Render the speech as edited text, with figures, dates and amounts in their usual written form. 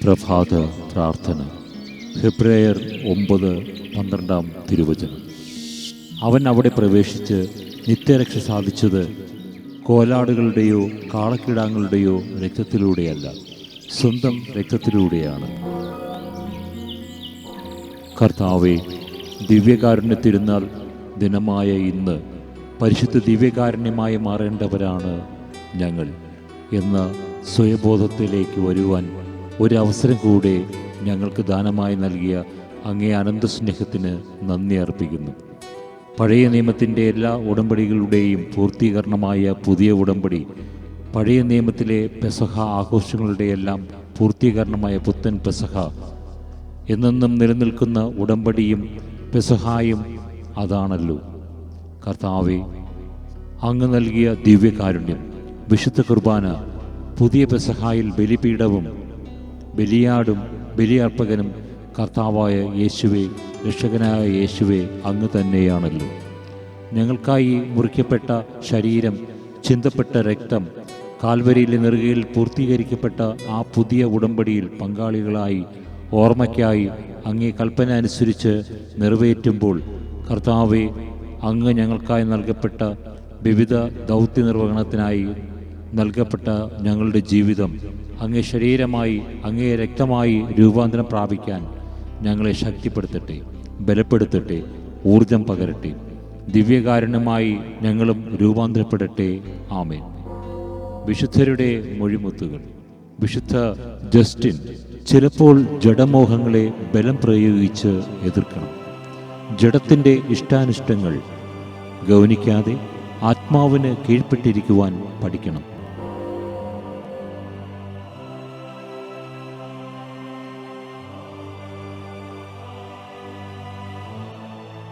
പ്രഭാത പ്രാർത്ഥന. ഹെബ്രായർ 9:12 തിരുവചനം. അവൻ അവിടെ പ്രവേശിച്ച് നിത്യരക്ഷ സാധിച്ചത് കോലാടുകളുടെയോ കാളക്കിടാങ്ങളുടെയോ രക്തത്തിലൂടെയല്ല, സ്വന്തം രക്തത്തിലൂടെയാണ്. കർത്താവേ, ദിവ്യകാരുണ്യ തിരുനാൾ ദിനമായ ഇന്ന് പരിശുദ്ധ ദിവ്യകാരുണ്യമായി മാറേണ്ടവരാണ് ഞങ്ങൾ എന്ന സ്വയബോധത്തിലേക്ക് വരുവാൻ ഒരവസരം കൂടെ ഞങ്ങൾക്ക് ദാനമായി നൽകിയ അങ്ങേ അനന്ത സ്നേഹത്തിന് നന്ദി അർപ്പിക്കുന്നു. പഴയ നിയമത്തിൻ്റെ എല്ലാ ഉടമ്പടികളുടെയും പൂർത്തീകരണമായ പുതിയ ഉടമ്പടി, പഴയ നിയമത്തിലെ പെസഹ ആഘോഷങ്ങളുടെയെല്ലാം പൂർത്തീകരണമായ പുത്തൻ പെസഹ, എന്നെന്നും നിലനിൽക്കുന്ന ഉടമ്പടിയും പെസഹായും അതാണല്ലോ. കർത്താവേ, അങ്ങ് നൽകിയ ദിവ്യകാരുണ്യം, വിശുദ്ധ കുർബാന, പുതിയ പെസഹായിൽ ബലിപീഠവും ബലിയാടും ബലിയർപ്പകനും കർത്താവായ യേശുവേ, രക്ഷകനായ യേശുവേ, അങ്ങ് തന്നെയാണല്ലോ. ഞങ്ങൾക്കായി മുറിക്കപ്പെട്ട ശരീരം, ചിന്തപ്പെട്ട രക്തം, കാൽവരിയിലെ നെറുകയിൽ പൂർത്തീകരിക്കപ്പെട്ട ആ പുതിയ ഉടമ്പടിയിൽ പങ്കാളികളായി ഓർമ്മയ്ക്കായി അങ്ങേ കൽപ്പന അനുസരിച്ച് നിറവേറ്റുമ്പോൾ കർത്താവേ, അങ്ങ് ഞങ്ങൾക്കായി നൽകപ്പെട്ട വിവിധ ദൗത്യ നിർവഹണത്തിനായി നൽകപ്പെട്ട ഞങ്ങളുടെ ജീവിതം അങ്ങേ ശരീരമായി, അങ്ങേ രക്തമായി രൂപാന്തരം പ്രാപിക്കാൻ ഞങ്ങളെ ശക്തിപ്പെടുത്തട്ടെ, ബലപ്പെടുത്തട്ടെ, ഊർജം പകരട്ടെ. ദിവ്യകാരുണ്യമായി ഞങ്ങളും രൂപാന്തരപ്പെടട്ടെ. ആമേൻ. വിശുദ്ധരുടെ മൊഴിമുത്തുകൾ. വിശുദ്ധ ജസ്റ്റിൻ: ചിലപ്പോൾ ജഡമോഹങ്ങളെ ബലം പ്രയോഗിച്ച് എതിർക്കണം. ജഡത്തിൻ്റെ ഇഷ്ടാനിഷ്ടങ്ങൾ ഗൗനിക്കാതെ ആത്മാവിന് കീഴ്പ്പെട്ടിരിക്കുവാൻ പഠിക്കണം.